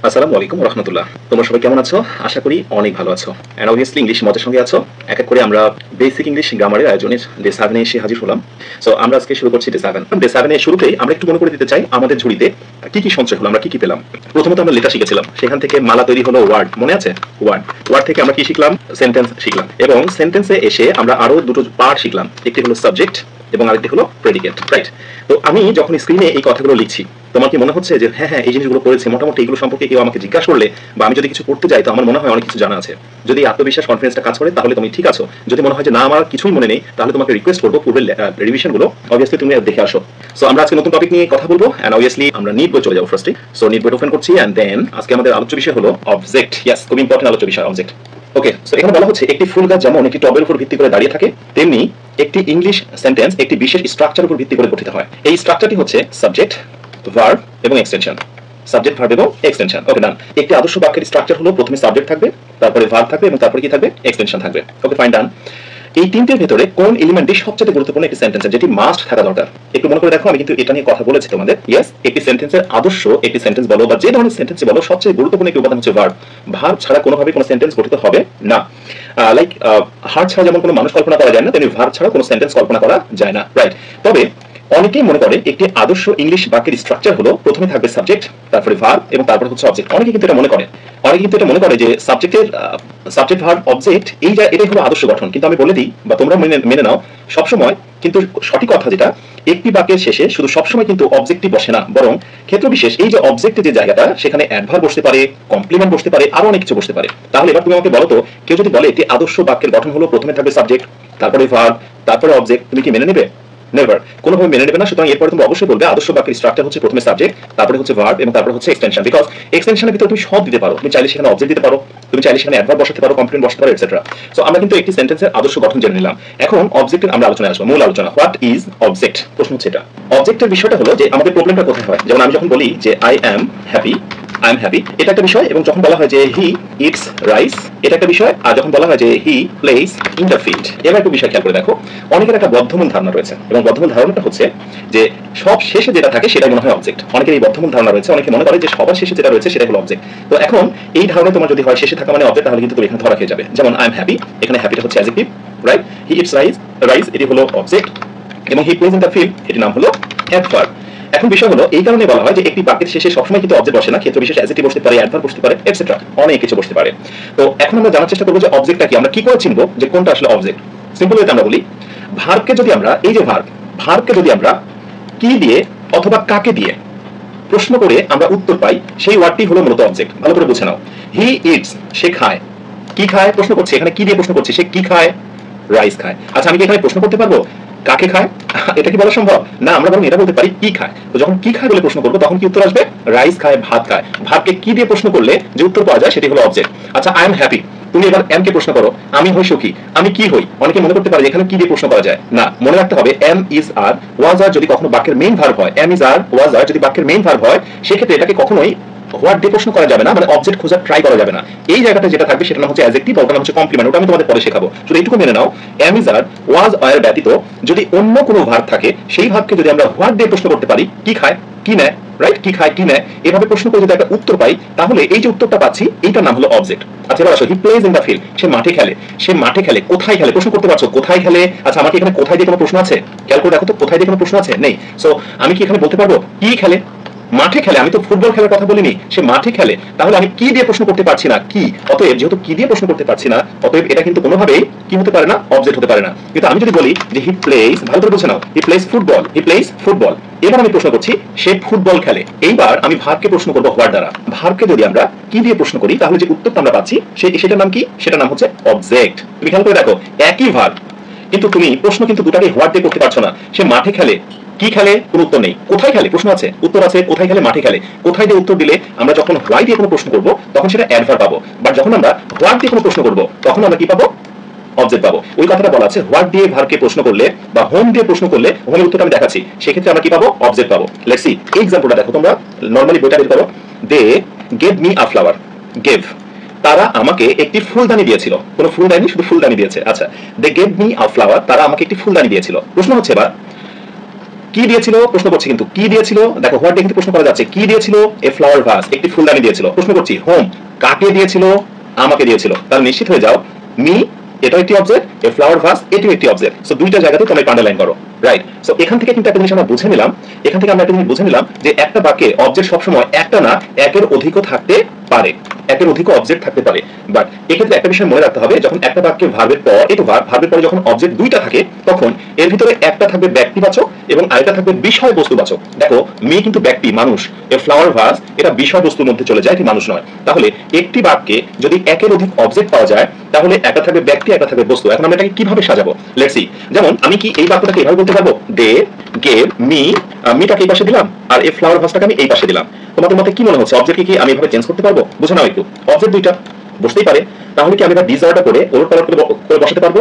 আসসালামু আলাইকুম ওয়া রাহমাতুল্লাহ। তোমরা সবাই কেমন আছো? আশা করি অনেক ভালো আছো। এন্ড অবভিয়াসলি ইংলিশ মজার সঙ্গে আছো। এক এক করে আমরা বেসিক ইংলিশ গ্রামারের আয়োজনের ডে 7 এ এসে হাজির হলাম। সো আমরা আজকে শুরু করছি ডে 7। ডে 7 এর শুরুতেই আমরা একটু মনে করে দিতে চাই আমাদের ঝুড়িতে কি সঞ্চয় হলো, আমরা কি পেলাম। প্রথমত আমরা লেটার শিখেছিলাম, সেখান থেকে মালা তৈরি হলো ওয়ার্ড, মনে আছে? ওয়ার্ড থেকে আমরা কি শিখলাম? সেন্টেন্স শিখলাম, এবং সেন্টেন্সে এসে আমরা আরো দুটো পার্ট শিখলাম। একটি হলো সাবজেক্ট এবং আরেকটি হলো প্রেডিকেট, রাইট? তো আমি যখন স্ক্রিনে এই কথাগুলো লিখছি, তোমার কি মনে হচ্ছে যে হ্যাঁ এই জিনিসগুলো পড়েছি, মোটামুটি এগুলো সম্পর্কে কেউ আমাকে জিজ্ঞাসা করলে বা আমি যদি কিছু করতে যাই তো আমার মনে হয় অনেক কিছু জানা আছে। যদি আত্মবিশ্বাস কনফিডেন্সটা কাজ করে তাহলে তুমি ঠিক আছো। যদি মনে হয় যে না আমার কিছুই মনে নেই, তাহলে তোমাকে রিকোয়েস্ট করবো পূর্বের রিভিশনগুলো অবভিয়াসলি তুমি দেখে আসো। সো আমরা আজকে নতুন টপিক নিয়ে কথা বলবো, এন্ড অবভিয়াসলি আমরা নিট বই চলে যাবো ফার্স্টে। সো নিট বই ওপেন করছি, এন্ড দেন আজকে আমাদের আলোচ্য বিষয় হলো অবজেক্ট। ইয়েস, খুব ইম্পর্টেন্ট আলোচ্য বিষয় অবজেক্ট। ওকে, সো এখানে বলা হচ্ছে একটি ফুল গাছ যেমন একটি টবের উপর ভিত্তি করে দাঁড়িয়ে থাকে, তেমনি একটি ইংলিশ সেন্টেন্স একটি বিশেষ স্ট্রাকচারের উপর ভিত্তি করে গঠিত হয়। এই স্ট্রাকচারটি হচ্ছে সাবজেক্ট, ভার্ব এবং এক্সটেনশন। সাবজেক্ট, ভার্ব এবং এক্সটেনশন। ওকে, ডান। একটি আদর্শ বাক্যের স্ট্রাকচার হলো প্রথমে সাবজেক্ট থাকবে, তারপরে ভার্ব থাকবে এবং তারপরে কি থাকবে? এক্সটেনশন থাকবে। ওকে, ফাইন, ডান। এই তিনটের ভেতরে কোন এলিমেন্টটি সবচেয়ে গুরুত্বপূর্ণ একটি সেন্টেন্সের, যেটি মাস্ট থাকা দরকার? একটু মনে করে দেখো, আমি কিন্তু এটা নিয়ে কথা বলেছি তোমাদের। ইয়েস, একটি সেন্টেন্সের আদর্শ একটি সেন্টেন্স বলো বা যে ধরনের সেন্টেন্স বলো, সবচেয়ে গুরুত্বপূর্ণ একটি উপাদান হচ্ছে ভার্ব। ভার্ব ছাড়া কোনোভাবে কোনো সেন্টেন্স গঠিত হবে না। লাইক হার্ট ছাড়া যেমন কোনো মানুষ কল্পনা করা যায় না, তেমনি ভার্ব ছাড়া কোনো সেন্টেন্স কল্পনা করা যায় না, রাইট? তবে অনেকেই মনে করে একটি আদর্শ ইংলিশ বাক্যের স্ট্রাকচার হলো প্রথমে থাকবে সাবজেক্ট, তারপরে ভার্ব এবং তারপরে হচ্ছে অবজেক্ট। অনেকে কিন্তু এটা মনে করে যে সাবজেক্ট ভার্ব অবজেক্ট এটাই হলো আদর্শ গঠন। কিন্তু আমি বলে দিই, বা তোমরা মেনে নাও, সবসময় কিন্তু সঠিক কথা যেটা, একটি বাক্যের শেষে শুধু সবসময় কিন্তু অবজেক্টই বসে না, বরং ক্ষেত্র বিশেষ এই যে অবজেক্টের যে জায়গাটা, সেখানে অ্যাডভার্ব বসতে পারে, কমপ্লিমেন্ট বসতে পারে, আরো অনেক কিছু বসতে পারে। তাহলে এবার তুমি আমাকে বলো তো, কেউ যদি বলে একটি আদর্শ বাক্যের গঠন হলো প্রথমে থাকবে সাবজেক্ট, তারপরে ভার্ব, তারপরে অবজেক্ট, তুমি কি মেনে নেবে? নেভার, কোনোভাবে মেনে নেবে না। সুতরাং এরপরে তুমি অবশ্যই বলবে আদর্শ বাক্যের স্ট্রাকচার হচ্ছে প্রথমে সাবজেক্ট, তারপরে হচ্ছে ভার্ব এবং তারপরে হচ্ছে এক্সটেনশন। বিকজ এক্সটেনশনের ভিতরে তুমি সব দিতে পারো। তুমি চাইলে সেখানে অবজেক্ট দিতে পারো, তুমি চাইলে সেখানে অ্যাডভার্ব বসাতে পারো, কমপ্লিমেন্ট বসাতে পারো, এটসেট্রা। সো আমরা কিন্তু একটি সেন্টেন্সের আদর্শ গঠন জেনে নিলাম। এখন অবজেক্টের আমরা আলোচনায় আসবো, মূল আলোচনা। What is object? প্রশ্ন হচ্ছে এটা। অবজেক্টের বিষয়টা হলো যে আমাদের প্রবলেমটা কোথায় হয়। যেমন আমি যখন বলি যে আই এম হ্যাপি, এটা একটা বিষয়, এবং যখন বলা হয় যে হি ইটস রাইস, এটা একটা বিষয়। আর যখন বলা হয় যে he plays in the field, এবার একটু বিষয় খেয়াল করে দেখো। অনেকের একটা বদ্ধমূল ধারণা রয়েছে, এবং বদ্ধমূল ধারণাটা হচ্ছে যে সব শেষে যেটা থাকে সেটাই মনে হয় অবজেক্ট। অনেকের এই বদ্ধমূল ধারণা রয়েছে, অনেকে মনে করে যে সবার শেষে যেটা রয়েছে সেটাই হলো অবজেক্ট। তো এখন এই ধারণা তোমার যদি হয় শেষে থাকা মানে অবজেক্ট, তাহলে কিন্তু তুমি এখানে ধরা খেয়ে যাবে। যেমন আই এম হ্যাপি, এখানে হ্যাপিটা হচ্ছে adjective, right? He eats rice এটি হলো অবজেক্ট, এবং he plays in the field এটি নাম হলো অ্যাডভার্ব। এখন বিষয় হলো এই কারণে বলা হয় যে একটি বাক্যের শেষে সবসময় কিন্তু অবজেক্ট বসে না, ক্ষেত্র বিশেষ অ্যাডজেক্টিভ বসতে পারে, অ্যাডভার্ব বসতে পারে, এটসেট্রা, অনেক কিছু বসতে পারে। তো এখন আমরা জানার চেষ্টা করবো যে অবজেক্টটা কি, আমরা কি করে চিনবো যে কোনটা আসলে অবজেক্ট। সিম্পল ওয়েতে আমরা বলি, ভার্বকে যদি আমরা এই যে ভার্বকে যদি আমরা কি দিয়ে অথবা কাকে দিয়ে প্রশ্ন করে আমরা উত্তর পাই, সেই ওয়ার্ডটি হলো মূলত অবজেক্ট। ভালো করে বুঝে নাও। হি ইটস, সে খায়। কি খায় প্রশ্ন করছে, এখানে কি দিয়ে প্রশ্ন করছে? সে কি খায়? রাইস খায়। আচ্ছা, আমি কি এখানে প্রশ্ন করতে পারবো কাকে খায়? এটা কি বলা সম্ভব? না, আমরা বরং এটা বলতে পারি কি খায়। তো যখন কি খায় বলে প্রশ্ন করবো, তখন কি উত্তর আসবে? রাইস খায়, ভাত খায়। ভাতকে কি দিয়ে প্রশ্ন করলে যে উত্তর পাওয়া যায় সেটি হলো অবজেক্ট। আচ্ছা, আই এম হ্যাপি, তুমি এবার এম কে প্রশ্ন করো, আমি হই সুখী, আমি কি হই? অনেকে মনে করতে পারে এখানে কি দিয়ে প্রশ্ন করা যায়। না, মনে রাখতে হবে এম ইজ আর ওয়াজ আর যদি কখনো বাক্যের মেইন ভার্ব হয়, এম ইজ আর ওয়াজ আর যদি বাক্যের মেইন ভার্ব হয়, সেক্ষেত্রে এটাকে কখনোই হোয়াট দিয়ে প্রশ্ন করা যাবে না, মানে অবজেক্ট খোঁজার ট্রাই করা যাবে না। এই জায়গাটা যেটা থাকবে সেটা নাম হচ্ছে অ্যাডজেক্টিভ, ওটা নাম হচ্ছে কমপ্লিমেন্ট। ওটা আমি তোমাদের পরে শেখাবো, শুধু এইটুকু মেনে নাও। এম ইজ আর ওয়াজ আর ব্যতীত যদি অন্য কোনো ভার্ব থাকে, সেই ভার্বকে যদি আমরা হোয়াট দিয়ে প্রশ্ন করতে পারি, কি খায়, কি নেয়, রাইট? কি খায়, কি নেয়, এভাবে প্রশ্ন করে যদি একটা উত্তর পাই, তাহলে এই যে উত্তরটা পাচ্ছি এইটার নাম হলো অবজেক্ট। আচ্ছা, এবার আসো, he plays in the field, সে মাঠে খেলে। সে মাঠে খেলে, কোথায় খেলে? প্রশ্ন করতে পারছো কোথায় খেলে। আচ্ছা, আমাকে এখানে কোথায় দিয়ে কোনো প্রশ্ন আছে? খেয়াল করে দেখো তো, কোথায় দিয়ে কোনো প্রশ্ন আছে? নেই। সো আমি কি এখানে বলতে পারবো কি খেলে? মাঠে খেলে। আমি তো ফুটবল খেলার কথা বলিনি, সে মাঠে খেলে। তাহলে আমি কি দিয়ে প্রশ্ন করতে পারছি না? কি। অতএব যেহেতু কি দিয়ে প্রশ্ন করতে পারছি না, অতএব এটা কিন্তু কোনোভাবেই কি হতে পারে না? অবজেক্ট হতে পারে না। কিন্তু আমি যদি বলি যে হি প্লেস, ভালো করে বুঝে নাও, he plays football, he plays football, এবার আমি প্রশ্ন করছি সে ফুটবল খেলে। এইবার আমি ভার্বকে প্রশ্ন করবো হোয়াট দ্বারা। ভার্বকে যদি আমরা কি দিয়ে প্রশ্ন করি, তাহলে যে উত্তরটা আমরা পাচ্ছি সেটার নাম কি? সেটার নাম হচ্ছে অবজেক্ট। তুমি খেয়াল করে দেখো, একই ভার্ব, কিন্তু তুমি প্রশ্ন কিন্তু দুটাকে হোয়াট দিয়ে করতে পারছো না। সে মাঠে খেলে, কি খেলে কোনো উত্তর নেই। কোথায় খেলে প্রশ্ন আছে, উত্তর আছে। কোথায় খেলে? মাঠে খেলে। কোথায় দিয়ে উত্তর দিলে আমরা যখন হোয়াই দিয়ে কোনো প্রশ্ন করবো তখন সেটা অ্যাডভার্ব পাবো, বাট যখন আমরা হোয়াট দিয়ে কোনো প্রশ্ন করবো তখন আমরা কি পাবো? অবজেক্ট পাবো। ওই কথাটা বলা আছে, হোয়াট দিয়ে ভার্বকে প্রশ্ন করলে বা হোম দিয়ে প্রশ্ন করলে, হোমের উত্তরটা আমি দেখাচ্ছি, সেক্ষেত্রে আমরা কি পাবো? অবজেক্ট পাবো। লেটস সি, এই এক্সাম্পলটা দেখো তোমরা, নরমালি বইটা বের করো। They gave me a flower. Gave, তারা আমাকে একটি ফুলদানি দিয়েছিল। কোনো ফুল দেয়নি, শুধু ফুলদানি দিয়েছে। আচ্ছা, they gave me a flower, তারা আমাকে একটি ফুলদানি দিয়েছিল। প্রশ্ন হচ্ছে এবার কি দিয়েছিল প্রশ্ন করছি, কিন্তু কি দিয়েছিল দেখো, হোয়াট দিয়ে কিন্তু প্রশ্ন করা যাচ্ছে। কি দিয়েছিল? এ ফ্লাওয়ার ভাস, একটি ফুলদানি দিয়েছিল। প্রশ্ন করছি হোম, কাকে দিয়েছিল? আমাকে দিয়েছিল। তাহলে নিশ্চিত হয়ে যাও মি এটাও একটি অবজেক্ট, এ ফ্লাওয়ার ভাস এটিও একটি অবজেক্ট। সো দুইটা জায়গাতে তোমরা আন্ডারলাইন করো, রাইট? সো এখান থেকে কিন্তু একটা জিনিস আমরা বুঝে নিলাম, এখান থেকে আমরা একটা জিনিস বুঝে নিলাম যে একটা বাক্যে অবজেক্ট সবসময় একটা না, একের অধিকও থাকতে পারে, একের অধিক অবজেক্ট থাকতে পারে। বাট এক্ষেত্রে একটা বিষয় মনে রাখতে হবে, যখন একটা বাক্যে ভার্বের পর এই তো ভার্বের পরে যখন অবজেক্ট দুইটা থাকে, তখন এর ভিতরে একটা থাকবে ব্যক্তিবাচক এবং আরেকটা থাকবে বিষয়বস্তুবাচক। দেখো মি কিন্তু ব্যক্তি, মানুষ, এ ফ্লাওয়ার ভাস এটা বিষয়বস্তুর মধ্যে চলে যায়, এটি মানুষ নয়। তাহলে একটি বাক্যে যদি একের অধিক অবজেক্ট পাওয়া যায়, তাহলে একটা থাকবে ব্যক্তি, একটা থাকবে বস্তু। এখন আমরা এটাকে কিভাবে সাজাবো লেটস সি। যেমন আমি কি এই বাক্যটাকে এভাবে বলতে পারবো, দে গেভ মি, মিটাকে এই পাশে দিলাম আর এই ফ্লাওয়ার ভাসটাকে আমি এই পাশে দিলাম। তোমাদের মতে কি মনে হচ্ছে, অবজেক্ট কি আমি এভাবে চেঞ্জ করতে পারবো? বুঝে নাও একটু, অবজেক্ট দুইটা বসতেই পারে, তাহলে কি আমি এবার ডিসঅর্ডার করে ওলট পালট করে বসাতে পারবো?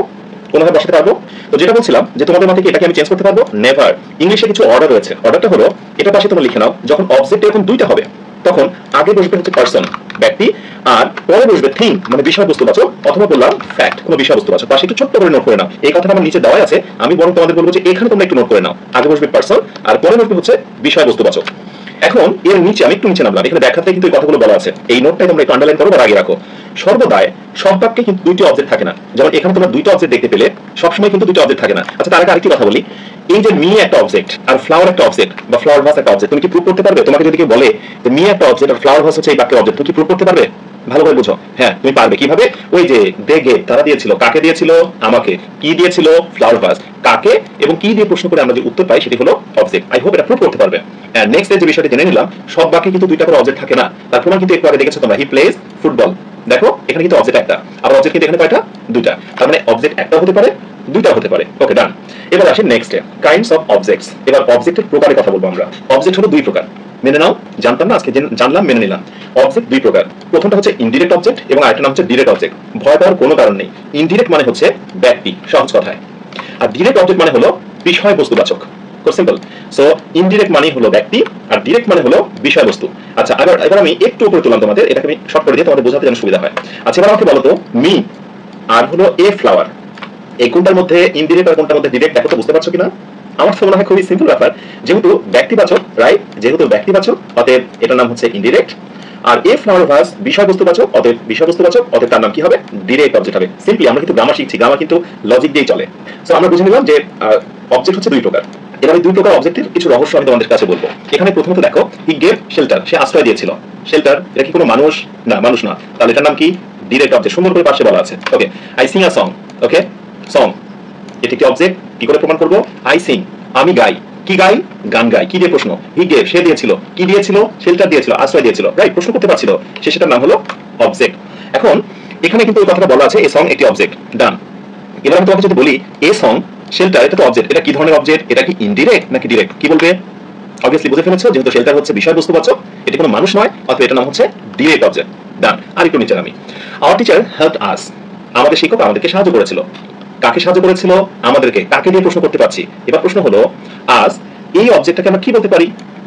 কোনোভাবে বসাতে পারবো? তো যেটা বলছিলাম যে তোমাদের মতে কি এটাকে আমি চেঞ্জ করতে পারবো? নেভার। ইংলিশে কিছু অর্ডার রয়েছে, অর্ডারটা হলো এটা পাশে তোমরা লিখে নাও, যখন অবজেক্ট এরকম দুইটা হবে তখন আগে বসবে হচ্ছে পারসন, ব্যক্তি, আর পরে বসবে থিং মানে বিষয়বস্তুবাচক, অথবা বললাম ফ্যাক্ট কোনো বিষয়বস্তুবাচক। পাশে একটু ছোট্ট করে নোট করে নাও, এই কথাটা আমার নিচে দেওয়া আছে, আমি বরং তোমাদের বলবো যে এখানে তোমরা একটু নোট করে নাও। আগে বসবে পারসন আর পরে বসবে হচ্ছে বিষয়বস্তুবাচক। এখন এর নিচে আমি একটু নিচে নামলাম, এখানে দেখাতে কিন্তু এই কথাগুলো বলা আছে, এই নোটটাই তোমরা একটু আন্ডারলাইন করো বা আগে রাখো। সর্বদাই সব বাক্যে কিন্তু দুইটি অবজেক্ট থাকে না, যেমন এখানে তোমরা দুইটা অবজেক্ট দেখতে পেলে, সবসময় কিন্তু দুইটা অবজেক্ট থাকে না। আচ্ছা তার আগে আরেকটি কথা বলি, এই যে মি একটা অবজেক্ট আর ফ্লাওয়ার একটা অবজেক্ট বা ফ্লাওয়ার ভাস একটা অবজেক্ট, তুমি কি প্রুভ করতে পারবে? তোমাকে যদি কেউ বলে যে মি একটা অবজেক্ট আর ফ্লাওয়ার ভাস হচ্ছে এই বাক্যের অবজেক্ট, তুমি কি প্রুভ করতে পারবে? ভালো করে বুঝো, হ্যাঁ তুমি পারবে। কিভাবে? ওই যে দেগে তারা দিয়েছিল, কাকে দিয়েছিল? আমাকে। কি দিয়েছিল? Flower vase. কাকে এবং কি দিয়ে প্রশ্ন করে আমরা যে উত্তর পাই সেটি হলো অবজেক্ট। আই হোপ এটা প্রুভ করতে পারবে। এন্ড নেক্সট যে বিষয়টি জেনে নিলাম, সব বাক্যে কিন্তু দুইটা করে অবজেক্ট থাকে না, তার প্রমাণ কিন্তু একটু আগে দেখেছো তোমরা, হি প্লেজ ফুটবল। দেখো এখানে কিন্তু অবজেক্ট একটা, আর অবজেক্ট কিন্তু এখানে কয়টা? দুইটা। তার মানে অবজেক্ট একটা হতে পারে, দুইটা হতে পারে। ওকে ডান। এবার আসি নেক্সটে, কাইন্ডস অফ অবজেক্টস। এবার অবজেক্টের প্রকারের কথা বলবো আমরা। অবজেক্ট হলো দুই প্রকার, মেনে নাও, জানতাম না আজকে জানলাম, মেনে নিলাম। অবজেক্ট দুই প্রকার, প্রথমটা হচ্ছে ইনডিরেক্ট অবজেক্ট এবং আরেকটা নাম হচ্ছে ডিরেক্ট অবজেক্ট। ভয় পাওয়ার কোনো কারণ নেই। ইনডিরেক্ট মানে হচ্ছে ব্যক্তি, সহজ কথায়, আর ডিরেক্ট অবজেক্ট মানে হলো বিষয়বস্তুবাচক। খুব সিম্পল। সো ইনডিরেক্ট মানে হলো ব্যক্তি আর ডিরেক্ট মানে হলো বিষয়বস্তু। আচ্ছা এবার আমি একটু উপরে তুললাম তোমাদের, এটাকে আমি শর্ট করে দিয়ে তোমাদের বোঝাতে যেন সুবিধা হয়। আচ্ছা এবার আমাকে বলো তো, মি আর হলো এ ফ্লাওয়ার, এই কোনটার মধ্যে ইনডিরেক্ট আর কোনটার মধ্যে ডিরেক্ট, দেখো তো বুঝতে পারছো কিনা? আমার তো মনে হয় খুবই সিম্পল ব্যাপার, যেহেতু ব্যক্তিবাচক, রাইট, যেহেতু ব্যক্তিবাচক অতএব এটার নাম হচ্ছে indirect, R a flower vase বিষয়বস্তুবাচক অতএব বিষয়বস্তুবাচক, অতএব তার নাম কি হবে? ডিরেক্ট অবজেক্ট হবে। সিম্পলি আমরা কিন্তু গ্রামার শিখছি, গ্রামার কিন্তু লজিক দিয়ে চলে। সো আমরা বুঝে নিলাম যে অবজেক্ট হচ্ছে দুই প্রকার। এবার দুই প্রকার অবজেক্টের কিছু রহস্য আমি তোমাদের কাছে বলবো। এখানে প্রথমত দেখো, হি গেভ শেল্টার, সে আশ্রয় দিয়েছিল। শেল্টার এটা কি কোনো মানুষ? না, মানুষ না। তাহলে এটার নাম কি? ডিরেক্ট অবজেক্ট, সুন্দর করে পাশে বলা আছে। Okay, I sing a song. Okay, song এটি কি অবজেক্ট? কি করে প্রমাণ করবো? আই সিং, আমি গাই। কি গাই? গান গাই। কি দিয়ে প্রশ্ন? হি গেভ, সে দিয়েছিল। কি দিয়েছিল? শেল্টার দিয়েছিল, আশ্রয় দিয়েছিল, রাইট, প্রশ্ন করতে পারছিল, সে সেটার নাম হলো অবজেক্ট। এখন এখানে কিন্তু এই কথাটা বলা আছে, এ সং একটি অবজেক্ট, ডান। এবার আমি তোমাকে যদি বলি এ সং শেল্টার, এটা তো অবজেক্ট, এটা কি ধরনের অবজেক্ট? এটা কি ইনডিরেক্ট নাকি ডিরেক্ট? কি বলবে? অবভিয়াসলি বুঝে ফেলেছো, যেহেতু শেল্টার হচ্ছে বিষয়বস্তুবাচক, এটি কোনো মানুষ নয়, অথবা এটার নাম হচ্ছে ডিরেক্ট অবজেক্ট, ডান। আর একটু নিচে আমি, আওয়ার টিচার হেল্পড আস, আমাদের শিক্ষক আমাদেরকে সাহায্য করেছিল। কাকে সাহায্য করেছিল? আমাদেরকে। কাকে দিয়ে প্রশ্ন করতে পারছি? এবার প্রশ্ন হলো আজ এই অবজেক্টটাকে আমরা কি বলতে পারি?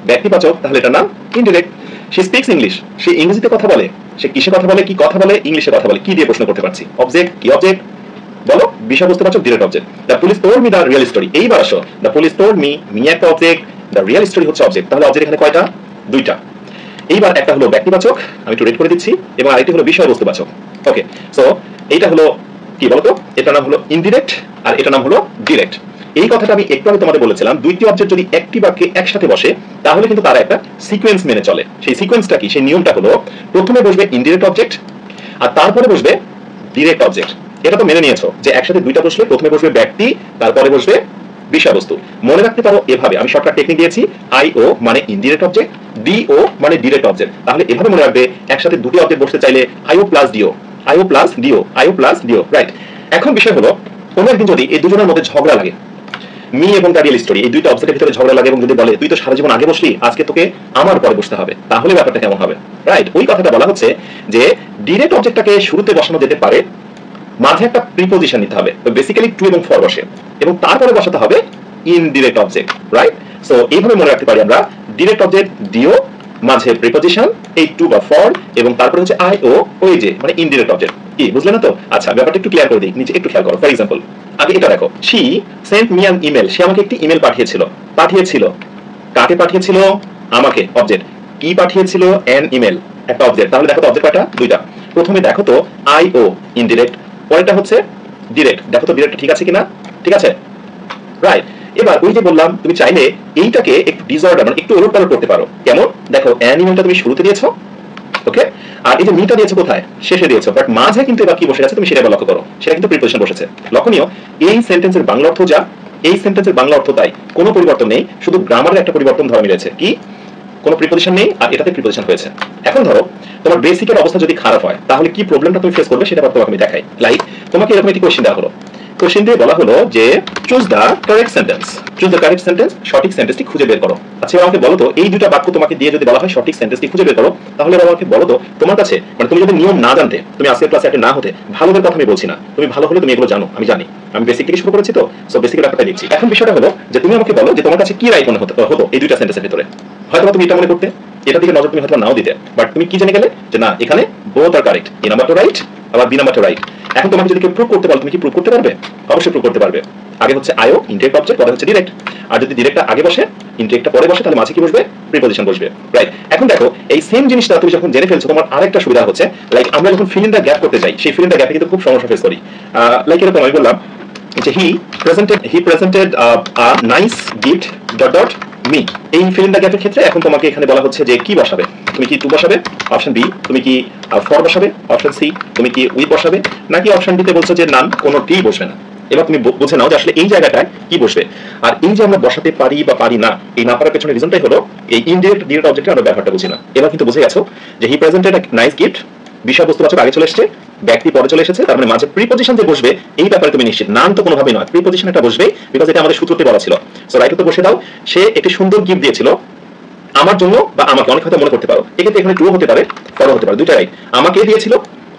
ব্যক্তিবাচক, তাহলে এটার নাম ইনডিরেক্ট। সে স্পিক্স ইংলিশ, সে ইংরেজিতে কথা বলে। সে কিসে কথা বলে? কি কথা বলে? ইংলিশে কথা বলে। কি দিয়ে প্রশ্ন করতে পারছি? অবজেক্ট। কি অবজেক্ট? বলো, বিষয়বস্তুবাচক, direct object. The police told me the real story, এইবার আসো, the police told me, me একটা অবজেক্ট, দ্য রিয়েল স্টোরি হচ্ছে অবজেক্ট। তাহলে অবজেক্ট এখানে কয়টা? দুইটা। এইবার একটা হলো ব্যক্তিবাচক, আমি একটু রেড করে দিচ্ছি, এবং আরেকটি হলো বিষয়বস্তুবাচক। ওকে, সো এইটা হলো কি বলতো, এটার নাম হলো ইনডিরেক্ট আর এটার নাম হলো ডিরেক্ট। এই কথাটা আমি একটু আগে তোমাদের বলেছিলাম, দুইটি অবজেক্ট যদি একটি বাক্যে একসাথে বসে তাহলে কিন্তু তারা একটা সিকোয়েন্স মেনে চলে। সেই সিকোয়েন্সটা কি? সেই নিয়মটা হলো প্রথমে বসবে ইনডিরেক্ট অবজেক্ট আর তারপরে বসবে ডিরেক্ট অবজেক্ট। এটা তো মেনে নিয়েছো যে একসাথে দুইটা বসলে প্রথমে বসবে ব্যক্তি, তারপরে বসবে বিষয়বস্তু। মনে রাখতে পারো এভাবে, আমি শর্টকাট টেকনিক দিয়েছি, আইও মানে ইনডিরেক্ট অবজেক্ট, ডিও মানে ডিরেক্ট অবজেক্ট। তাহলে এভাবে মনে রাখবে, একসাথে দুটি অবজেক্ট বসতে চাইলে আইও প্লাস ডিও, আইও প্লাস ডিও, আইও প্লাস ডিও, রাইট। এখন বিষয় হলো, কোনো একদিন যদি এই দুজনের মধ্যে ঝগড়া লাগে, মি এবং দ্য রিয়েল স্টোরি, এই দুইটা অবজেক্টের ভিতরে ঝগড়া লাগে, এবং যদি বলে তুই তো সারা জীবন আগে বসলি, আজকে তোকে আমার পরে বসতে হবে, তাহলে ব্যাপারটা কেমন হবে? রাইট, ওই কথাটা বলা হচ্ছে যে ডিরেক্ট অবজেক্টটাকে শুরুতে বসানো যেতে পারে, মাঝে একটা প্রিপোজিশন নিতে হবে, তো বেসিক্যালি টু এবং ফর বসে, এবং তারপরে বসাতে হবে ইনডিরেক্ট অবজেক্ট, রাইট। সো এইভাবে মনে রাখতে পারি আমরা, ডিরেক্ট অবজেক্ট ডিও, মাঝে প্রিপোজিশন এই টু বা ফর, এবং তারপরে হচ্ছে আই ও, ওই যে মানে ইনডিরেক্ট অবজেক্ট। কি বুঝলে না তো? আচ্ছা, ব্যাপারটা একটু ক্লিয়ার করে দিই, নিচে একটু খেয়াল করো। ফর এক্সাম্পল, আগে এটা দেখো, she sent me an email, সে আমাকে একটি ইমেল পাঠিয়েছিল। পাঠিয়েছিল, কাকে পাঠিয়েছিল? আমাকে, অবজেক্ট। কি পাঠিয়েছিল? অ্যান ইমেল, একটা অবজেক্ট। তাহলে দেখো তো অবজেক্ট কয়টা? দুইটা। প্রথমে দেখো তো আইও, ইনডিরেক্ট। পরেরটা হচ্ছে ডিরেক্ট। দেখো তো ডিরেক্ট ঠিক আছে কিনা? ঠিক আছে, রাইট। এবার ওই যে বললাম তুমি চাইলে এইটাকে একটু ডিসঅর্ডার মানে একটু ওলটপালট করতে পারো। কেমন? দেখো অ্যান ইমেলটা তুমি শুরুতে দিয়েছো, ওকে, আর এই যে মিটা দিয়েছো কোথায়? শেষে দিয়েছো, বাট মাঝে কিন্তু এবার কি বসে আছে তুমি সেটা লক্ষ্য করো, সেটা কিন্তু প্রিপোজিশন বসেছে। লক্ষণীয়, এই সেন্টেন্সের বাংলা অর্থ যা, এই সেন্টেন্সের বাংলা অর্থ তাই, কোনো পরিবর্তন নেই, শুধু গ্রামারের একটা পরিবর্তন ধরা মিলেছে। কি? কোনো প্রিপোজিশন নেই আর এটাতে প্রিপোজিশন হয়েছে। এখন ধরো তোমার বেসিকের অবস্থা যদি খারাপ হয় তাহলে কি প্রবলেমটা তুমি ফেস করবে সেটা তোমাকে আমি দেখাই। লাইক তোমাকে এরকম একটি কোশ্চেন দেওয়া হলো, কোশ্চেন দিয়ে বলা হলো যে choose the correct sentence, choose the correct sentence, সঠিক সেন্টেন্সটি খুঁজে বের করো। আচ্ছা এবার আমাকে বলো তো এই দুটো বাক্য তোমাকে দিয়ে যদি বলা হয় সঠিক সেন্টেন্সটি খুঁজে বের করো, তাহলে এবার আমাকে বলো তো তোমার কাছে মানে তুমি যদি নিয়ম না জানতে, তুমি আজকের ক্লাসে একটা না হতে, ভালোদের কথা আমি বলছি না, তুমি ভালো হলে তুমি এগুলো জানো, আমি জানি, আমি বেসিক থেকে শুরু করেছি তো, সো বেসিক ব্যাপারটা দেখছি। এখন বিষয়টা হলো যে তুমি আমাকে বলো যে তোমার কাছে কি রাইট মনে হতো এই দুইটা সেন্টেন্সের ভিতরে। হয়তো তুমি এটা মনে করতে, এটা দিকে নজর তুমি হয়তো নাও দিতে, বাট তুমি কি জেনে গেলে যে না এখানে বোথ আর কারেক্ট, এ নাম্বারটা রাইট আবার বি নাম্বারটা রাইট। এখন তোমাকে যদি কেউ প্রুভ করতে বলো তুমি কি প্রুভ করতে পারবে? অবশ্যই প্রুভ করতে পারবে। আগে হচ্ছে আইও, ইনডিরেক্ট অবজেক্ট, পরে হচ্ছে ডিরেক্ট। আর যদি ডিরেক্টটা আগে বসে ইনডিরেক্টটা পরে বসে তাহলে মাঝে কি বসবে? প্রিপোজিশন বসবে, রাইট। এখন দেখো এই সেম জিনিসটা তুমি যখন জেনে ফেলছো তোমার আরেকটা সুবিধা হচ্ছে, লাইক আমরা যখন ফিল ইন দ্য গ্যাপ করতে যাই সেই ফিল ইন দ্য গ্যাপে কিন্তু খুব সমস্যা ফেস করি। লাইক এরকম আমি বললাম যে he presented a nice gift dot dot me. এই ফিল ইন দ্য গ্যাপের ক্ষেত্রে এখন তোমাকে এখানে বলা হচ্ছে যে কি বসাবে। তুমি কি টু বসাবে? Option B. তুমি কি ফর বসাবে? Option C. তুমি কি উইথ বসাবে? নাকি অপশন ডিতে বলছো যে নান, কোনোটি বসবে না। এবার তুমি বুঝে নাও যে আসলে এই জায়গাটায় কি বসবে। আর এই যে আমরা বসাতে পারি বা পারি না, এই না পারার পেছনে রিজনটাই হলো এই ইনডিরেক্ট ডিরেক্ট অবজেক্টে আমরা ব্যাপারটা বুঝি না। এবার কিন্তু বুঝে গেছো যে he presented a nice gift, বিষয়বস্তুবাচক আগে চলে এসেছে, ব্যক্তি পরে চলে এসেছে, তার মানে মাঝে প্রিপোজিশন যে বসবে এই ব্যাপারে তুমি নিশ্চিত। নাম তো কোনোভাবেই নয়, প্রিপোজিশন একটা বসবে, বিকজ এটা আমাদের সূত্রতে বলা ছিল। সো রাইট তো বসে দাও। সে একটি সুন্দর গিফট দিয়েছিল আমার জন্য বা আমাকে, অনেক হয়তো মনে করতে পারো এক্ষেত্রে এখানে ট্রু হতে পারে, ফলো হতে পারে, দুইটা রাইট। আমাকে দিয়েছিল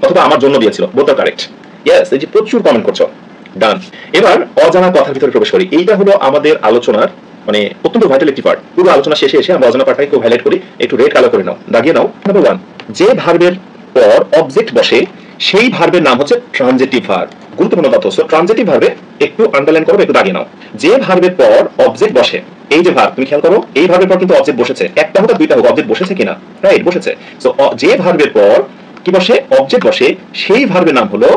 অথবা আমার জন্য দিয়েছিল, বোথ আর কারেক্ট। ইয়েস, এই যে প্রচুর কমেন্ট করছো, ডান। এবার অজানা কথার ভিতরে প্রবেশ করি। এইটা হলো আমাদের আলোচনার মানে অত্যন্ত ভাইটাল একটি পার্ট। পুরো আলোচনা শেষে এসে আমরা অজানা পার্টটাকে খুব হাইলাইট করি, একটু রেড কালার করে নাও, দাগিয়ে নাও। নাম্বার 1, যে ভার্বের পর অবজেক্ট বসে সেই ভার্বের নাম হচ্ছে ট্রানজিটিভ ভার্ব। গুরুত্বপূর্ণ তথ্য। সো ট্রানজিটিভ ভার্বে একটু আন্ডারলাইন করো, একটু দাগিয়ে নাও। যে ভার্বের পর অবজেক্ট বসে, এই যে ভার্ব তুমি খেয়াল করো, এই ভার্বের পর কিন্তু অবজেক্ট বসেছে, একটা হোক দুইটা হোক, অবজেক্ট বসেছে কিনা? রাইট, বসেছে। সো যে ভার্বের পর কি বসে? অবজেক্ট বসে, সেই ভার্বের নাম হলো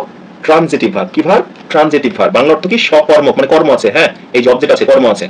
ট্রানজিটিভ ভার্ব। কি ভার্ব? Transitive verb. বাংলা অর্থ কি? সকর্মক, মানে কর্ম আছে। হ্যাঁ, এই যে অবজেক্ট আছে, কর্ম আছে।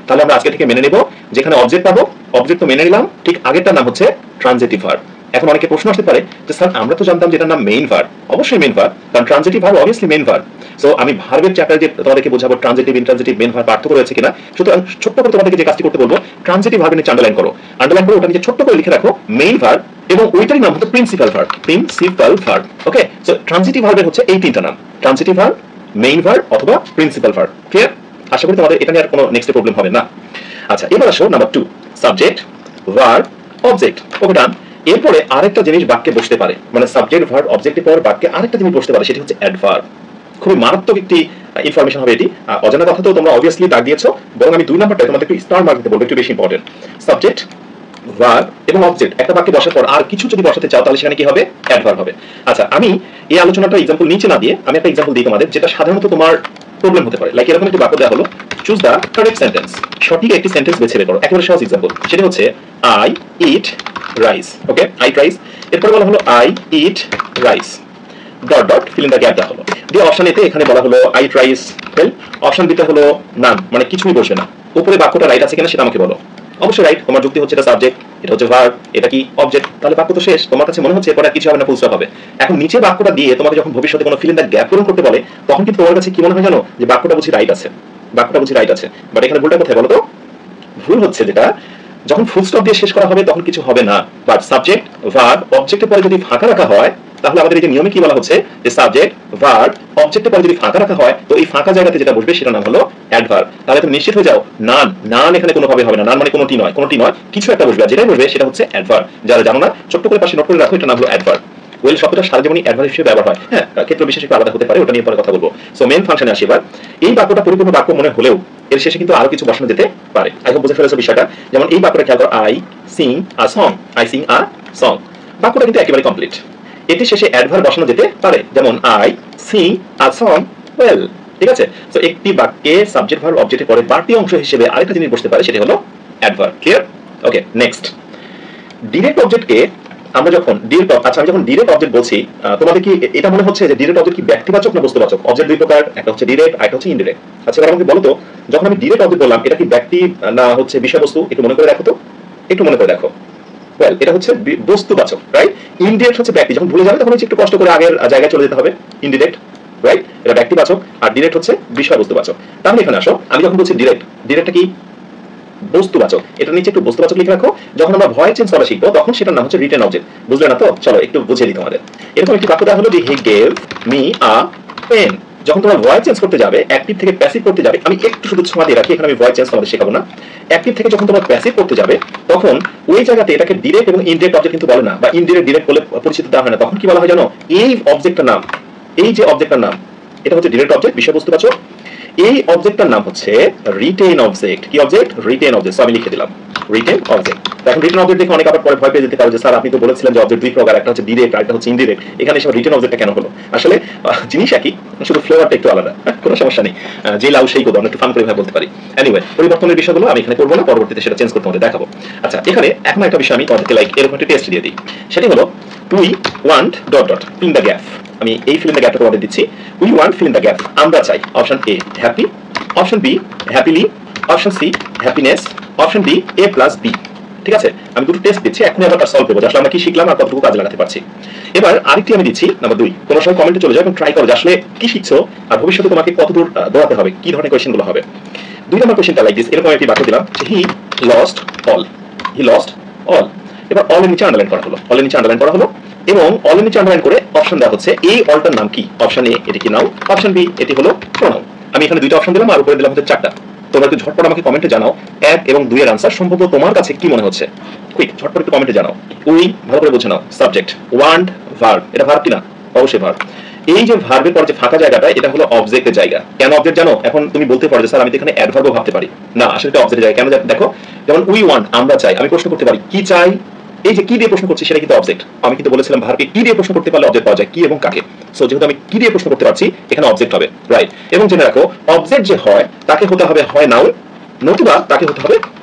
তাহলে আমরা আজকে থেকে মেনে নেব যেখানে অবজেক্ট পাবো, অবজেক্ট তো মেনে নিলাম, ঠিক আগেরটার নাম হচ্ছে ট্রানজিটিভ ভার্ব। এখন অনেকে প্রশ্ন আসতে পারে যে স্যার আমরা তো জানতাম যেটার নাম মেইন ভার্ব। অবশ্যই মেইন ভার্ব, কারণ transitive verb obviously main verb. So আমি ভার্বের চ্যাপ্টারে যে তোমাদেরকে বোঝাবো ট্রানজিটিভ, ইনট্রানজিটিভ, মেইন ভার্ব পার্থক্য রয়েছে কিনা, সুতরাং ছোট্ট করে তোমাদেরকে যে কাজটি করতে বলবো, ট্রানজিটিভ ভার্বের নিচে আন্ডারলাইন করো, আন্ডারলাইন করে ওটা নিচে ছোট্ট করে লিখে রাখো মেইন ভার্ব, এবং ওইটারই নাম হচ্ছে প্রিন্সিপাল ভার্ব। প্রিন্সিপাল ভার্ব, ওকে। সো ট্রানজিটিভ ভার্বের হচ্ছে এই তিনটা নাম, ট্রানজিটিভ ভার্ব, মেইন ভার্ব অথবা প্রিন্সিপাল ভার্ব। ক্লিয়ার? আশা করি তোমাদের এটা নিয়ে আর কোনো নেক্সট প্রবলেম হবে না। আচ্ছা, এবার আসো নাম্বার 2, সাবজেক্ট, ভার্ব, অবজেক্ট। ওকে, ডান। এরপরে আরেকটা জিনিস বাক্যে বসতে পারে, মানে সাবজেক্ট, ভার্ব, অবজেক্টের পর বাক্যে আরেকটা জিনিস বসতে পারে, সেটি হচ্ছে অ্যাডভার্ব। খুবই মারাত্মক একটি ইনফরমেশন হবে এটি। অজানা কথা তো তোমরা অবভিয়াসলি দাগ দিয়েছো, বরং আমি 2 নাম্বারটা তোমাদের একটু স্টার মার্ক দিতে বলবো, একটু বেশি ইম্পর্টেন্ট। সাবজেক্ট, ভার্ব এবং অবজেক্ট একটা বাক্যে বসার পর আর কিছু যদি বসাতে চাও তাহলে সেখানে কি হবে? অ্যাডভার্ব হবে। আচ্ছা, আমি এই আলোচনাটা এক্সাম্পল নিচে না দিয়ে আমি একটা এক্সাম্পল দিই তোমাদের, যেটা সাধারণত তোমার প্রবলেম হতে পারে। লাইক এরকম একটি বাক্য দেওয়া হলো, চুজ দ্য কারেক্ট সেন্টেন্স, সঠিক একটি সেন্টেন্স বেছে বের করো। একেবারে সহজ এক্সাম্পল, সেটা হচ্ছে I eat rice. Okay, I eat rice. এরপরে বলা হলো I eat rice dot dot fill in the gap দেওয়া হলো। দিয়ে অপশন এতে এখানে বলা হলো I eat rice fail, option বিতে হলো নান, মানে কিছুই বসবে না। উপরে বাক্যটা রাইট আছে কিনা সেটা আমাকে বলো। অবশ্যই রাইট, তোমার যুক্তি হচ্ছে এটা সাবজেক্ট, এটা হচ্ছে ভার্ব, এটা কি অবজেক্ট, তাহলে বাক্য তো শেষ। তোমার কাছে মনে হচ্ছে এরপর আর কিছু হবে না, ফুল স্টপ হবে। এখন নিচে বাক্যটা দিয়ে তোমাকে যখন ভবিষ্যতে কোনো ফিল ইন দ্য গ্যাপ পূরণ করতে বলে, তখন কিন্তু তোমার কাছে কি মনে হয় জানো? যে বাক্যটা বুঝি রাইট আছে, বাক্যটা বুঝি রাইট আছে। বাট এখানে ভুলটা কোথায় বলো তো? ভুল হচ্ছে যেটা, যখন ফুল স্টপ দিয়ে শেষ করা হবে তখন কিছু হবে না। বাট সাবজেক্ট, ভার্ব, অবজেক্টের পরে যদি ফাঁকা রাখা হয়, তাহলে আমাদের এই যে নিয়মে কি বলা হচ্ছে যে সাবজেক্ট, ভার্ব, অবজেক্টের পরে যদি ফাঁকা রাখা হয়, তো এই ফাঁকা জায়গাতে যেটা বসবে সেটা নাম হলো অ্যাডভার্ব। তাহলে তুমি নিশ্চিত হয়ে যাও, নান, নান এখানে কোনোভাবে হবে না। নান মানে কোনোটি নয়, কোনোটি নয়, কিছু একটা বসবে, আর যেটাই বসবে সেটা হচ্ছে অ্যাডভার্ব। যারা জানো না ছোট্ট করে পাশে নোট করে রাখো, এটা নাম হলো অ্যাডভার্ব। ওয়েল শব্দটা সারা জীবনই অ্যাডভার্ব হিসেবে ব্যবহার হয়। হ্যাঁ, ক্ষেত্র বিশেষ একটু আলাদা হতে পারে, ওটা নিয়ে পরে কথা বলবো। সো মেইন ফাংশনে আসি এবার। এই বাক্যটা পরিপূর্ণ বাক্য মনে হলেও এর শেষে কিন্তু আরো কিছু বসানো যেতে পারে। আই হোপ বুঝে ফেলেছো বিষয়টা। যেমন এই বাক্যটা খেয়াল করো, I sing a song, I sing a song. বাক্যটা কিন্তু একেবারে কমপ্লিট। এটি শেষে অ্যাডভার্ব বসানো যেতে পারে, যেমন I sing a song well. ঠিক আছে? তো একটি বাক্য কে সাবজেক্ট ভার্ব অবজেক্টের পরে বাড়তি অংশ হিসেবে আরেকটা জিনিস বসতে পারে, সেটা হলো অ্যাডভার্ব। ক্লিয়ার? ওকে, নেক্সট ডিরেক্ট অবজেক্টকে আমরা যখন আমি যখন ডিরেক্ট অবজেক্ট বলছি, তোমাদের কি এটা মনে হচ্ছে যে ডিরেক্ট অবজেক্ট কি ব্যক্তিবাচক না বস্তুবাচক? অবজেক্ট দুই প্রকার, একটা হচ্ছে ডিরেক্ট আর একটা হচ্ছে ইনডিরেক্ট। আচ্ছা এবার আমাকে বলো তো, যখন আমি ডিরেক্ট অবজেক্ট বললাম এটা কি ব্যক্তি না হচ্ছে বিষয়বস্তু? একটু মনে করে দেখো তো, একটু মনে করে দেখো। ওয়েল, এটা হচ্ছে বস্তুবাচক, রাইট? ইনডিরেক্ট হচ্ছে ব্যক্তি, যখন ভুলে যাবে তখন হচ্ছে একটু কষ্ট করে আগের জায়গায় চলে যেতে হবে। Indirect, right? এটা ব্যক্তিবাচক, আর ডিরেক্ট হচ্ছে বিষয়বস্তুবাচক। তাহলে এখানে আসো, আমি যখন বলছি ডিরেক্ট, ডিরেক্টটা কি বস্তুবাচক, এটা নিচে একটু বস্তুবাচক লিখে রাখো। যখন আমরা ভয়েস চেঞ্জ করা শিখবো তখন সেটার নাম হচ্ছে রিটেন অবজেক্ট। বুঝলে না তো? চলো একটু বুঝিয়ে দিই তোমাদের। এরকম একটি বাক্য দেওয়া হলো যে he gave me a pen. যখন তোমরা ভয়েস চেঞ্জ করতে যাবে, অ্যাক্টিভ থেকে প্যাসিভ করতে যাবে, আমি একটু শুধু ছোঁয়া দিয়ে রাখি, এখানে আমি ভয়েস চেঞ্জ তোমাদের শেখাবো না। অ্যাক্টিভ থেকে যখন তোমরা প্যাসিভ করতে যাবে তখন ওই জায়গাতে এটাকে ডিরেক্ট এবং ইনডিরেক্ট অবজেক্ট কিন্তু বলে না, বা ইনডিরেক্ট ডিরেক্ট বলে পরিচিত দেওয়া হয় না। তখন কি বলা হয় জানো? এই অবজেক্টটার নাম, এই যে অবজেক্টটার নাম, এটা হচ্ছে ডিরেক্ট অবজেক্ট, বিষয়বস্তুবাচক। এই অবজেক্টটার নাম হচ্ছে রিটেন অবজেক্ট। কি অবজেক্ট? Written object. আমি লিখে দিলাম রিটেন অবজেক্ট। এখন রিটেন অবজেক্ট দেখে অনেক আবার পরে ভয় পেয়ে যেতে পারো যে স্যার আপনি তো বলেছিলেন যে অবজেক্ট দুই প্রকার, একটা হচ্ছে ডিরেক্ট আর একটা হচ্ছে ইনডিরেক্ট, এখানে এসব রিটেন অবজেক্টটা কেন হলো? আসলে জিনিস একই, শুধু ফ্লেভারটা একটু আলাদা। কোনো সমস্যা নেই, যে লাউ সেই গোদা, একটু ফান করে ভাবে বলতে পারি। এনিওয়ে, পরিবর্তনের বিষয়গুলো আমি এখানে করবো না, পরবর্তীতে সেটা চেঞ্জ করতে তোমাদের দেখাবো। আচ্ছা এখানে এখন একটা বিষয় আমি তোমাদেরকে লাইক এরকম একটা টেস্ট দিয়ে দিই, সেটি হলো we want dot dot fill in the gap. আমি এই ফিল ইন দ্য গ্যাপটা তোমাদের দিচ্ছি। We want fill in the gap, আমরা চাই। Option A happy, option B happily, option C happiness, option D A plus B. ঠিক আছে, আমি দুটো টেস্ট দিচ্ছি, এখন আমরা সলভ করবো আসলে আমরা কি শিখলাম আর কতটুকু কাজে লাগাতে পারছি। এবার আরেকটি আমি দিচ্ছি, নাম্বার 2। তোমরা সবাই কমেন্টে চলে যাও এবং ট্রাই করো যে আসলে কি শিখছো আর ভবিষ্যতে তোমাকে কতদূর দৌড়াতে হবে, কি ধরনের কোয়েশ্চেনগুলো হবে। 2 নম্বর কোয়েশ্চেনটা লাইক দিস, এরকম একটি বাক্য দিলাম যে he lost all, he lost all. এবার অল এর নিচে আন্ডারলাইন করা হলো, অল এর নিচে আন্ডারলাইন করা হলো, এবং অল এর নিচে আন্ডারলাইন করে অপশন দেওয়া হচ্ছে এই অলটার নাম কি। অপশন এ এটি কি নাউন, অপশন বি এটি হলো প্রোনাউন। আমি এখানে 2টা অপশন দিলাম আর উপরে দিলাম হচ্ছে 4টা। তোমরা একটু ঝটপট আমাকে কমেন্টে জানাও 1 এবং 2 এর आंसर সম্ভবত তোমার কাছে কি মনে হচ্ছে। কুইক ঝটপট একটু কমেন্টে জানাও। উই ভালো করে বুঝে নাও, সাবজেক্ট, ওয়ান্ট ভার্ব, এটা ভার্ব কি না? অবশ্যই ভার্ব। এই যে ভার্বের পরে যে ফাঁকা জায়গাটা, এটা হলো অবজেক্টের জায়গা। কেন অবজেক্ট জানো? এখন তুমি বলতে পারো যে স্যার আমি তো এখানে অ্যাডভার্বও ভাবতে পারি না, আসলে এটা অবজেক্টের জায়গা। কেন দেখো, যেমন উই ওয়ান্ট আমরা চাই, আমি প্রশ্ন করতে পারি কি চাই, এই যে কি দিয়ে প্রশ্ন করছি সেটা কিন্তু অবজেক্ট। আমি কিন্তু বলেছিলাম ভার্বকে কি দিয়ে প্রশ্ন করতে পারলে অবজেক্ট পাওয়া যায়, কি এবং কাকে। সো যেহেতু আমি কি দিয়ে প্রশ্ন করতে পারছি, এখানে অবজেক্ট হবে, রাইট? এবং জেনে রাখো অবজেক্ট যে হয় তাকে হতে হবে হয় নাউন, নতুবা তাকে হতে হবে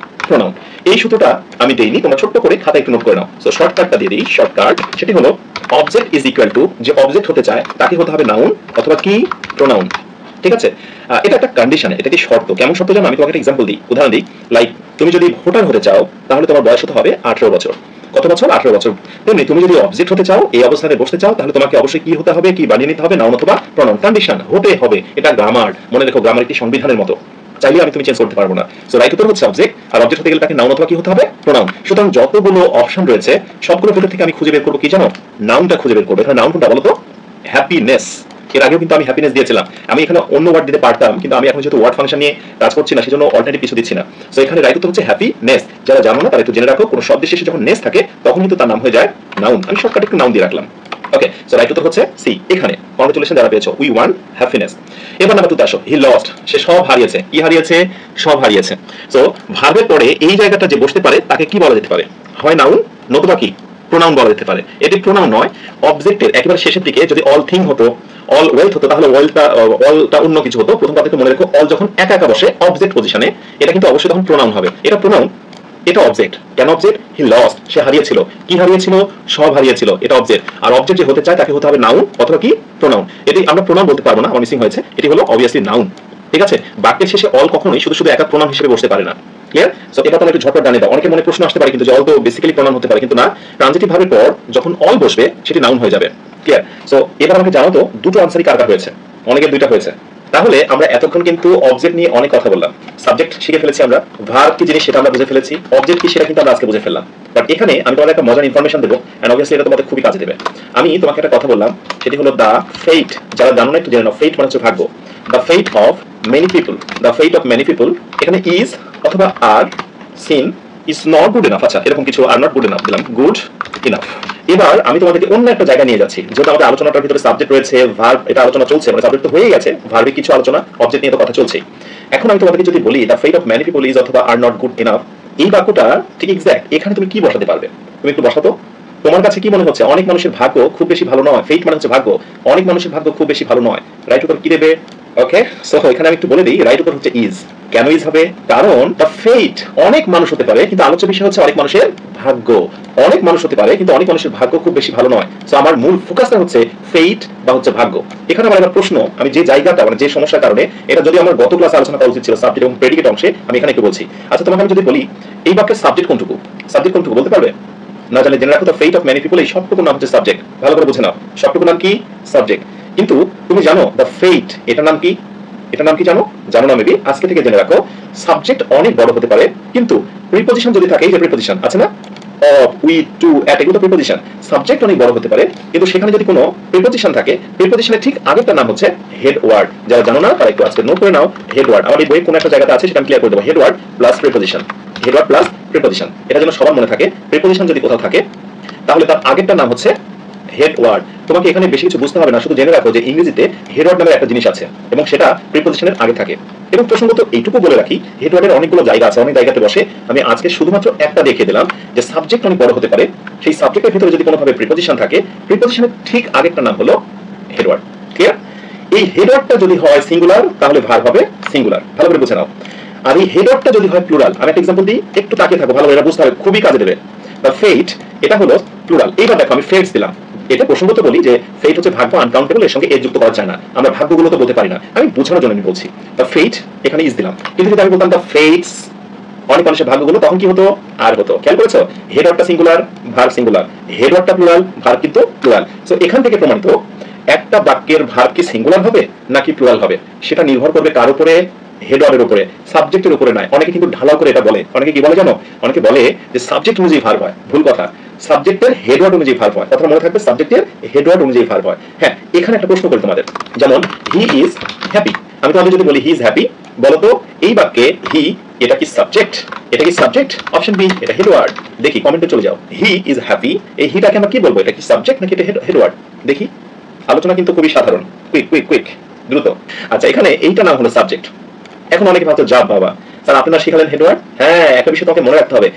প্রোনাউন। এই সূত্রটা আমি দেইনি, তোমরা ছোট্ট করে খাতায় একটু নোট করে নাও। সো শর্টকাটটা দিয়ে দিই, শর্টকাট সেটি হলো অবজেক্ট ইজ ইকুয়াল টু, যে অবজেক্ট হতে চায় তাকে হতে হবে নাউন অথবা কি প্রোনাউন। ঠিক আছে, এটা একটা কন্ডিশন, এটা কি শর্ত। কেমন শর্ত জানো? আমি তোমাকে একটা एग्जांपल দিই, উদাহরণ দিই। লাইক তুমি যদি ভোটার হতে চাও তাহলে তোমার বয়স হতে হবে 18 বছর। কত বছর? 18 বছর। তেমনি তুমি যদি অবজেক্ট হতে চাও, এই অবস্থানে বসতে চাও, তাহলে তোমাকে অবশ্যই কি হতে হবে, কি বানিয়ে নিতে হবে, নাউন অথবা প্রোনাউন। কন্ডিশন হতে হবে, এটা গ্রামার, মনে রেখো গ্রামার একটি সংবিধানের মতো, চাইলে আমি তুমি চেঞ্জ করতে পারবো না। সো রাইট উত্তর হচ্ছে অবজেক্ট, আর অবজেক্ট হতে গেলে তাকে নাউন অথবা কি হতে হবে, প্রোনাউন। সুতরাং যতগুলো অপশন রয়েছে সবগুলো ভেতর থেকে আমি খুঁজে বের করবো কি জানো? নাউনটা খুঁজে বের করবো। এখানে নাউন কোনটা বলো তো? হ্যাপিনেস। এর আগেও কিন্তু আমি হ্যাপিনেস দিয়েছিলাম, আমি এখানে অন্য ওয়ার্ড দিতে পারতাম, কিন্তু আমি এখন যেহেতু ওয়ার্ড ফাংশন নিয়ে কাজ করছি না, সেজন্য অল্টারনেটিভ কিছু দিচ্ছি না। সো এখানে রাইট উত্তর হচ্ছে হ্যাপিনেস। যারা জানো না তারা একটু জেনে রাখো, কোনো শব্দের শেষে যখন নেস থাকে তখন কিন্তু তার নাম হয়ে যায় নাউন। আমি শর্টকাটে একটু নাউন দিয়ে রাখলাম। ওকে, সো রাইট উত্তর হচ্ছে সি। এখানে কংগ্রাচুলেশন যারা পেয়েছো, উই ওয়ান্ট হ্যাপিনেস। এবার নাম্বার 2 আসো, হি লস্ট, সে সব হারিয়েছে। কি হারিয়েছে? সব হারিয়েছে। সো ভার্বের পরে এই জায়গাটা যে বসতে পারে তাকে কি বলা যেতে পারে? হয় নাউন নতুবা কি প্রোনাউন বলা যেতে পারে। এটি প্রোনাউন নয়, অবজেক্টের একেবারে শেষের দিকে যদি অল থিং হতো, অল ওয়েলথ হতো, তাহলে অলটা অন্য কিছু হতো। প্রথম কথা মনে রেখো, অল যখন একা একা বসে অবজেক্ট পজিশনে, এটা কিন্তু অবশ্যই তখন প্রোনাউন হবে। এটা প্রোনাউন, এটা অবজেক্ট। কেন অবজেক্ট? হি লস্ট, সে হারিয়েছিল। কি হারিয়েছিল? সব হারিয়েছিল। এটা অবজেক্ট। আর অবজেক্ট যে হতে চায় তাকে হতে হবে নাউন অথবা কি প্রোনাউন। এটি আমরা প্রোনাউন বলতে পারবো না, আমার মিসিং হয়েছে। এটি হলো অবভিয়াসলি নাউন। ঠিক আছে, বাক্যের শেষে অল কখনোই শুধু শুধু একা প্রোনাউন হিসেবে বসতে পারে না। ক্লিয়ার? সো এটা তোমরা একটু ঝটপট জানিয়ে দাও। অনেকের মনে প্রশ্ন আসতে পারে কিন্তু যে অল তো বেসিক্যালি প্রোনাউন হতে পারে, কিন্তু না, ট্রানজিটিভ ভার্বের পর যখন অল বসবে সেটি নাউন হয়ে যাবে। ক্লিয়ার? সো এবার আমাকে জানাও তো দুটো আনসারই কার কার হয়েছে? অনেকের 2টা হয়েছে। তাহলে আমরা এতক্ষণ কিন্তু অবজেক্ট নিয়ে অনেক কথা বললাম, সাবজেক্ট শিখে ফেলেছি আমরা, ভার্ব কি জিনিস সেটা আমরা বুঝে ফেলেছি, অবজেক্ট কি সেটা কিন্তু আমরা আজকে বুঝে ফেললাম। বাট এখানে আমি তোমাদের একটা মজার ইনফরমেশন দেবো, এন্ড অবভিয়াসলি এটা তোমাদের খুবই কাজে দেবে। আমি তোমাকে একটা কথা বললাম, সেটি হলো দা ফেট। যারা জানো না একটু জেনে নাও, ফেট মানে হচ্ছে ভাগ্য। The fate of many people, the fate of many people, এখানে ইজ অথবা are seen is not good enough. আচ্ছা, এরকম কিছু, আর নট গুড এনাফ দিলাম, গুড ইনাফ। এবার আমি তোমাদেরকে অন্য একটা জায়গায় নিয়ে যাচ্ছি, যেহেতু আমাদের আলোচনাটার ভিতরে সাবজেক্ট রয়েছে, ভার্ব, এটা আলোচনা চলছে, মানে সাবজেক্ট তো হয়ে গেছে, ভার্বে কিছু আলোচনা, অবজেক্ট নিয়ে তো কথা চলছে। এখন আমি তোমাদেরকে যদি বলি the fate of many people is অথবা আর নট গুড ইনাফ, এই বাক্যটা ঠিক এক্সাক্ট এখানে তুমি কি বসাতে পারবে? তুমি একটু বসাতো। তোমার কাছে কি মনে হচ্ছে? অনেক মানুষের ভাগ্য খুব বেশি ভালো নয়, ফেট মানে হচ্ছে ভাগ্য, অনেক মানুষের ভাগ্য খুব বেশি ভালো নয়। রাইট উত্তর কি দেবে? ওকে, সো এখানে আমি একটু বলে দিই, রাইট উপর হচ্ছে ইজ। কেন ইজ হবে? কারণ দ্য ফেট, অনেক মানুষ হতে পারে কিন্তু আলোচ্য বিষয় হচ্ছে অনেক মানুষের ভাগ্য। অনেক মানুষ হতে পারে কিন্তু অনেক মানুষের ভাগ্য খুব বেশি ভালো নয়। সো আমার মূল ফোকাসটা হচ্ছে ফেট বা হচ্ছে ভাগ্য। এখানে আমার একটা প্রশ্ন, আমি যে জায়গাটা মানে যে সমস্যার কারণে এটা যদি আমার গত ক্লাসে আলোচনা করা উচিত ছিল সাবজেক্ট এবং প্রেডিকেট অংশে, আমি এখানে একটু বলছি। আচ্ছা, তোমাকে আমি যদি বলি এই বাক্যের সাবজেক্ট কোনটুকু, সাবজেক্ট কোনটুকু বলতে পারবে? না জানলে জেনে রাখো, the fate of many people, এই সবটুকু নাম হচ্ছে সাবজেক্ট। ভালো করে বুঝে নাও, সবটুকু নাম কি? সাবজেক্ট। কিন্তু তুমি জানো দ্য ফেট এটার নাম কি? এটার নাম কি জানো? জানো না মেবি, আজকে থেকে জেনে রাখো সাবজেক্ট অনেক বড় হতে পারে কিন্তু প্রিপজিশন যদি থাকে, এই যে প্রিপজিশন আছে না, অফ, উইথ, টু, অ্যাট, এগুলো প্রিপজিশন। সাবজেক্ট অনেক বড় হতে পারে কিন্তু সেখানে যদি কোনো প্রিপজিশন থাকে, প্রিপজিশনের ঠিক আগেরটার নাম হচ্ছে হেড ওয়ার্ড। যারা জানো না তারা একটু আজকে নোট করে নাও। হেড ওয়ার্ড আমার এই বইয়ে কোনো একটা জায়গাতে আছে, সেটা আমি ক্লিয়ার করে দেবো। Head word plus preposition, head word plus preposition, এটা যেন সবার মনে থাকে। প্রিপজিশন যদি কোথাও থাকে তাহলে তার আগেরটার নাম হচ্ছে হেড ওয়ার্ড। তোমাকে এখানে বেশি কিছু বুঝতে হবে না, শুধু জেনে রাখো যে ইংরেজিতে হেড ওয়ার্ড নামের একটা জিনিস আছে এবং সেটা প্রিপজিশনের আগে থাকে। এবং প্রসঙ্গত এইটুকু বলে রাখি, হেড ওয়ার্ডের অনেকগুলো জায়গা আছে, অনেক জায়গাতে বসে। আমি আজকে শুধুমাত্র একটা দেখিয়ে দিলাম যে সাবজেক্ট অনেক বড় হতে পারে, সেই সাবজেক্টের ভিতরে যদি কোনোভাবে প্রিপজিশন থাকে, প্রিপজিশনের ঠিক আগেরটা নাম হলো হেড ওয়ার্ড। ক্লিয়ার? এই হেড ওয়ার্ডটা যদি হয় সিঙ্গুলার তাহলে ভার্ব হবে সিঙ্গুলার। ভালো করে বুঝে নাও। আর এই হেড ওয়ার্ডটা যদি হয় প্লুরাল, আমি একটা এক্সাম্পল দিই, একটু তাকিয়ে থাকো, ভালো করে বুঝতে হবে, খুবই কাজে দেবে। দ্য ফেট এটা হলো প্লুরাল। এইবার দেখো আমি ফেটস দিলাম, এটা প্রসঙ্গত বলি যে ফেট হচ্ছে ভাগ্য, আনকাউন্টেবল, এর সঙ্গে এর যুক্ত করা যায় না। আমরা ভাগ্যগুলো তো বলতে পারি না, আমি বোঝানোর জন্য আমি বলছি। দ্য ফেট এখানে ইজ দিলাম, কিন্তু যদি আমি বলতাম দ্য ফেটস, অনেক মানুষের ভাগ্যগুলো, তখন কি হতো? আর হতো। খেয়াল করেছো? হেড ওয়ার্ডটা সিঙ্গুলার, ভার্ব সিঙ্গুলার, হেড ওয়ার্ডটা প্লুরাল, ভার্ব কিন্তু প্লুরাল। সো এখান থেকে প্রমাণিত একটা বাক্যের ভার্ব কি সিঙ্গুলার হবে নাকি প্লুরাল হবে সেটা নির্ভর করবে কার উপরে? হেড ওয়ার্ডের উপরে, সাবজেক্টের উপরে নয়। অনেকে কিন্তু ঢালাও করে এটা বলে। অনেকে কি বলে জানো? অনেকে বলে যে সাবজেক্ট অনুযায়ী ভার্ব হয়। ভুল কথা, সাবজেক্টের হেড ওয়ার্ড অনুযায়ী ভার্ব হয়। কথা মনে থাকবে, সাবজেক্টের হেড ওয়ার্ড অনুযায়ী ভার্ব হয়। হ্যাঁ, এখানে একটা প্রশ্ন করি তোমাদের, যেমন হি ইজ হ্যাপি। আমি তোমাদের যদি বলি হি ইজ হ্যাপি, বলো তো এই বাক্যে হি এটা কি সাবজেক্ট? এটা কি সাবজেক্ট? অপশন বি, এটা হেড ওয়ার্ড। দেখি কমেন্টে চলে যাও। হি ইজ হ্যাপি, এই হিটাকে আমরা কি বলবো? এটা কি সাবজেক্ট নাকি এটা হেড ওয়ার্ড? দেখি, আলোচনা কিন্তু খুবই সাধারণ। কুইক কুইক কুইক, দ্রুত। আচ্ছা, এখানে এইটা নাম হলো সাবজেক্ট। এখন অনেকে ভাবতো যা বাবা স্যার আপনারা শিখালেন হেড ওয়ার্ড। হ্যাঁ, একটা বিষয় তোমাকে মনে রাখতে হবে,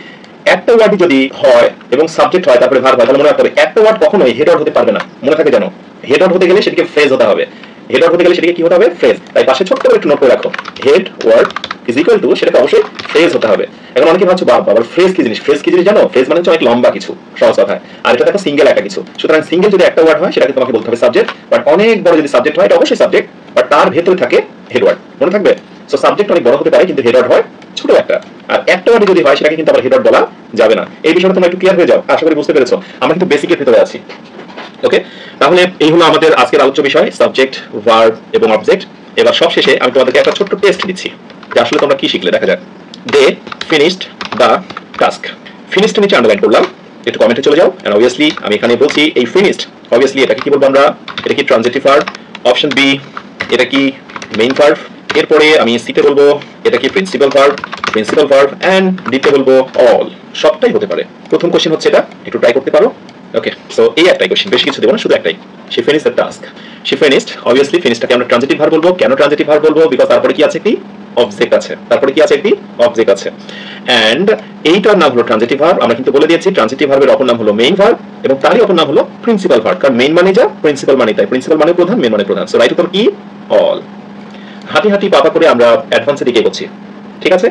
একটা ওয়ার্ড যদি হয় এবং সাবজেক্ট হয় তারপরে ভার্ব হয়, তাহলে মনে রাখতে হবে একটা ওয়ার্ড কখনোই হেড ওয়ার্ড হতে পারবে না। মনে থাকে জানো? হেড ওয়ার্ড হতে গেলে সেটাকে ফ্রেজ হতে হবে। হেড ওয়ার্ড হতে গেলে সেটাকে কি হতে হবে? ফ্রেজ। তাই পাশে ছোট্ট করে একটু নোট করে রাখো, head word is equal to, সেটাকে অবশ্যই ফ্রেজ হতে হবে। এখন অনেকে ভাবছো বাবা আবার ফ্রেজ কি জিনিস? ফ্রেজ কি জিনিস জানো? ফ্রেজ মানে হচ্ছে অনেক লম্বা কিছু, সহজ কথায়। আর এটা দেখো সিঙ্গেল একটা কিছু। সুতরাং সিঙ্গেল যদি একটা ওয়ার্ড হয় সেটাকে তোমাকে বলতে হবে সাবজেক্ট, বাট অনেক বড় যদি সাবজেক্ট হয় এটা অবশ্যই সাবজেক্ট, বাট তার ভেতরে থাকে হেড ওয়ার্ড। মনে থাকবে? সো সাবজেক্ট অনেক বড় হতে পারে কিন্তু হেড ওয়ার্ড হয় ছোট একটা। আর একটা ওয়ার্ড যদি হয় সেটাকে কিন্তু আবার হেড ওয়ার্ড বলা যাবে না। এই বিষয়টা তোমরা একটু ক্লিয়ার হয়ে যাও, আশা করি বুঝতে পেরেছো। আমরা কিন্তু বেসিকের ভিতরে আছি। ওকে, তাহলে এই হলো আমাদের আজকের আলোচ্য বিষয়, সাবজেক্ট, ভার্ব এবং অবজেক্ট। এবার সব শেষে আমি তোমাদেরকে একটা ছোট্ট টেস্ট দিচ্ছি যে আসলে তোমরা কি শিখলে, দেখা যাক। দে ফিনিশড দ্য টাস্ক। ফিনিশড নিচে আন্ডারলাইন করলাম, একটু কমেন্টে চলে যাও। এন্ড অবভিয়াসলি আমি এখানে বলছি এই ফিনিশড, অবভিয়াসলি এটাকে কি বলবো আমরা? এটা কি ট্রানজিটিভ ভার্ব? অপশন বি, এটা কি মেইন ভার্ব? এরপরে আমি সিতে বলবো এটা কি principal verb, principal verb, and ডিতে বলবো অল। সবটাই হতে পারে। প্রথম কোশ্চেন হচ্ছে এটা, একটু ট্রাই করতে পারো। ওকে, সো এই একটাই কোশ্চেন, বেশি কিছু দেবো না, শুধু একটাই। She finished the task. She finished, obviously ফিনিশডটাকে আমরা ট্রানজিটিভ ভার্ব বলবো। কেন ট্রানজিটিভ ভার্ব বলবো? বিকজ তারপরে কি আছে? একটি অবজেক্ট আছে। তারপরে কি আছে? একটি অবজেক্ট আছে। এন্ড এইটার নাম হলো ট্রানজিটিভ ভার্ব। আমরা কিন্তু বলে দিয়েছি ট্রানজিটিভ ভার্বের অপর নাম হলো মেইন ভার্ব এবং তারই অপর নাম হলো প্রিন্সিপাল ভার্ব। কারণ মেইন মানে যা, প্রিন্সিপাল মানে তাই। প্রিন্সিপাল মানে প্রধান, মেইন মানে প্রধান। সো রাইট উত্তর কি? অল। হাঁটি হাঁটি পাপা করে আমরা অ্যাডভান্সের দিকে এগোচ্ছি। ঠিক আছে?